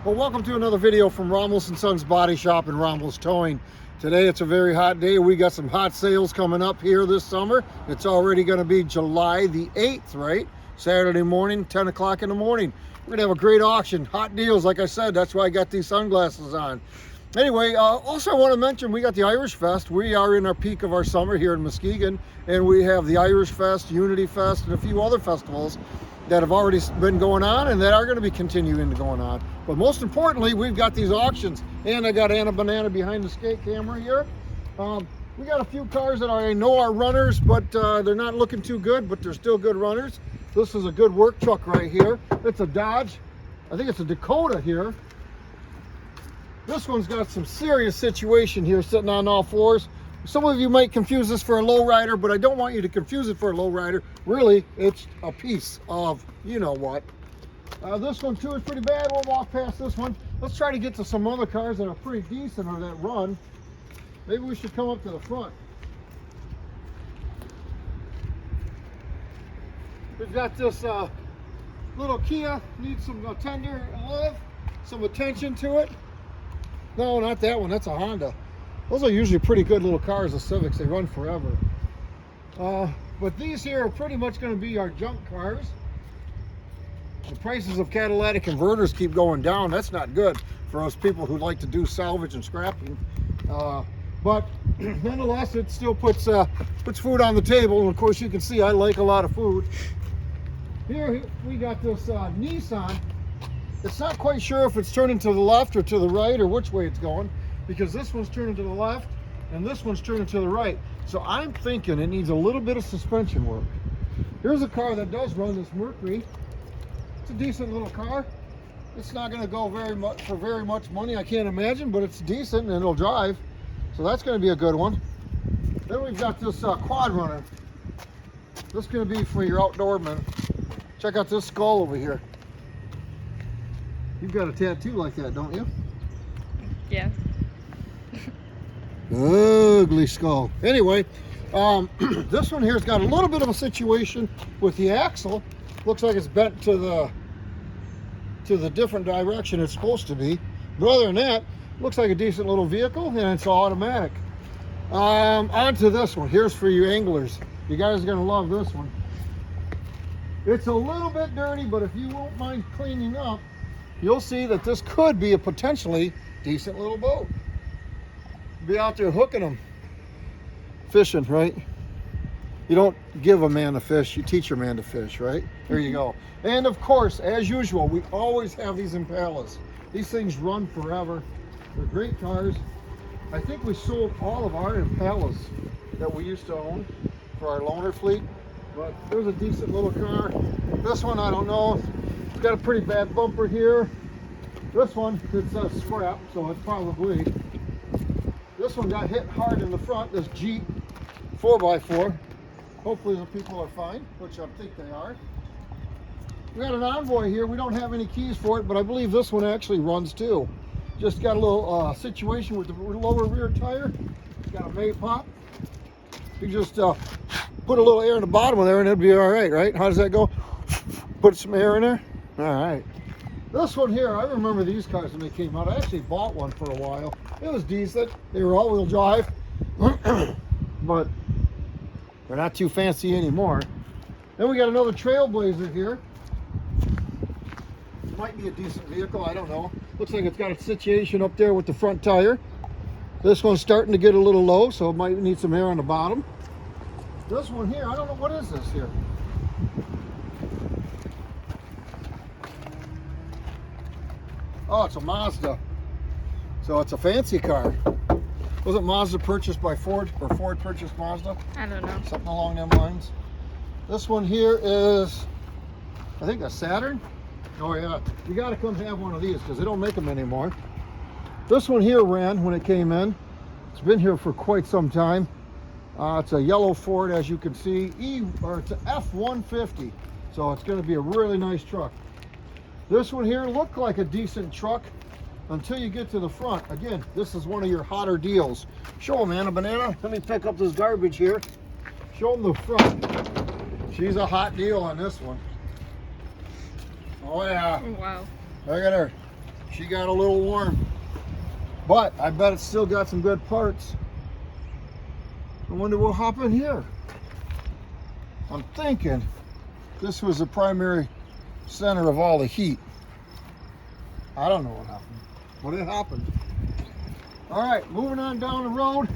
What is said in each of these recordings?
Well, welcome to another video from Ramos & Sons Body Shop and Ramos Towing. Today it's a very hot day. We got some hot sales coming up here this summer. It's already going to be July the 8th, right? Saturday morning, 10 o'clock in the morning. We're going to have a great auction. Hot deals, like I said. That's why I got these sunglasses on. Anyway, also I want to mention we got the Irish Fest. We are in our peak of our summer here in Muskegon, and we have the Irish Fest, Unity Fest, and a few other festivals that have already been going on and that are going to be continuing to going on. But most importantly, we've got these auctions, and I got Anna Banana behind the skate camera here. We got a few cars that I know are runners, but they're not looking too good, but they're still good runners. This is a good work truck right here. It's a Dodge. I think it's a Dakota here. This one's got some serious situation here sitting on all fours. Some of you might confuse this for a lowrider, but I don't want you to confuse it for a lowrider. Really, it's a piece of you know what. This one too is pretty bad. We'll walk past this one. Let's try to get to some other cars that are pretty decent or that run. Maybe we should come up to the front. We've got this little Kia, needs some tender love, some attention to it. No, not that one, that's a Honda. Those are usually pretty good little cars, the Civics, they run forever. But these here are pretty much going to be our junk cars. The prices of catalytic converters keep going down. That's not good for us people who like to do salvage and scrapping. But nonetheless, it still puts food on the table. And of course, you can see I like a lot of food. Here we got this Nissan. It's not quite sure if it's turning to the left or to the right or which way it's going, because this one's turning to the left and this one's turning to the right. So I'm thinking it needs a little bit of suspension work. Here's a car that does run, this Mercury. It's a decent little car. It's not going to go for very much money, I can't imagine, but it's decent and it'll drive. So that's going to be a good one. Then we've got this Quad Runner. This is going to be for your outdoor men. Check out this skull over here. You've got a tattoo like that, don't you? Yeah. Ugly skull. Anyway, this one here's got a little bit of a situation with the axle. Looks like it's bent to the different direction it's supposed to be. But other than that, looks like a decent little vehicle, and it's automatic. On to this one. Here's for you anglers. You guys are gonna love this one. It's a little bit dirty, but if you won't mind cleaning up, you'll see that this could be a potentially decent little boat. Be out there hooking them, fishing, right? You don't give a man a fish, you teach a man to fish, right? There you go. And of course, as usual, we always have these Impalas. These things run forever. They're great cars. I think we sold all of our Impalas that we used to own for our loaner fleet, but there's a decent little car. This one, I don't know. It's got a pretty bad bumper here. This one, it's a scrap, so it's probably, this one got hit hard in the front, this Jeep 4x4. Hopefully the people are fine, which I think they are. We got an Envoy here. We don't have any keys for it, but I believe this one actually runs too. Just got a little situation with the lower rear tire. It's got a May pop. You just put a little air in the bottom of there and it'll be all right, right? How does that go? Put some air in there. All right. This one here, I remember these cars when they came out. I actually bought one for a while. It was decent. They were all-wheel drive, but they're not too fancy anymore. Then we got another Trailblazer here. Might be a decent vehicle, I don't know. Looks like it's got a situation up there with the front tire. This one's starting to get a little low, so it might need some air on the bottom. This one here, I don't know, what is this here? Oh, it's a Mazda. So it's a fancy car. Wasn't Mazda purchased by Ford, or Ford purchased Mazda? I don't know. Something along them lines. This one here is, I think, a Saturn. Oh yeah, you gotta come have one of these because they don't make them anymore. This one here ran when it came in. It's been here for quite some time. It's a yellow Ford, as you can see. It's an F-150. So it's gonna be a really nice truck. This one here looked like a decent truck until you get to the front. Again, this is one of your hotter deals. Show them, Anna Banana. Let me pick up this garbage here. Show them the front. She's a hot deal on this one. Oh yeah. Wow. Look at her. she got a little warm. But I bet it's still got some good parts. I wonder we'll hop in here. I'm thinking this was the primary center of all the heat. I don't know what happened, but it happened. All right, moving on down the road.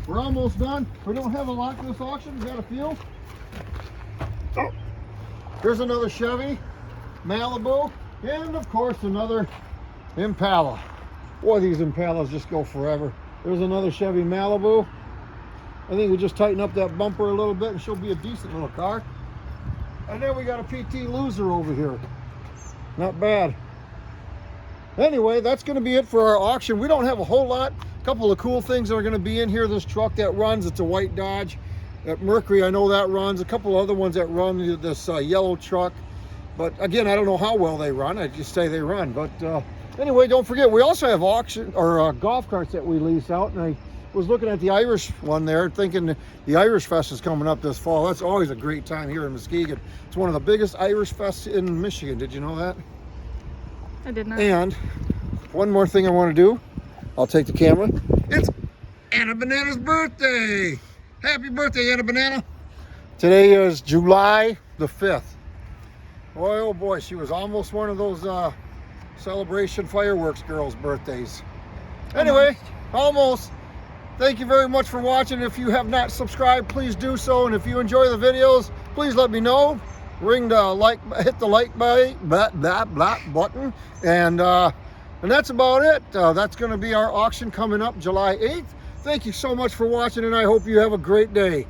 We're almost done. We don't have a lot in this auction. We got a few. Oh, here's another Chevy Malibu, and of course another Impala. Boy, these Impalas just go forever. There's another Chevy Malibu. I think we just tighten up that bumper a little bit and she'll be a decent little car. And then we got a PT Loser over here. Not bad. Anyway, that's going to be it for our auction. We don't have a whole lot. A couple of cool things that are going to be in here. This truck that runs, it's a white Dodge. At Mercury, I know that runs. A couple of other ones that run, this yellow truck. But again, I don't know how well they run. I just say they run. But anyway, don't forget, we also have auction or golf carts that we lease out. And I was looking at the Irish one there, thinking the Irish Fest is coming up this fall. That's always a great time here in Muskegon. It's one of the biggest Irish Fests in Michigan. Did you know that? I did not. And one more thing I want to do. I'll take the camera. It's Anna Banana's birthday. Happy birthday, Anna Banana. Today is July the 5th. Boy, oh boy, she was almost one of those celebration fireworks girls' birthdays. Anyway, almost. Thank you very much for watching. If you have not subscribed, please do so. And if you enjoy the videos, please let me know. Ring the like, hit the like button, and that's about it. That's going to be our auction coming up July 8th. Thank you so much for watching, and I hope you have a great day.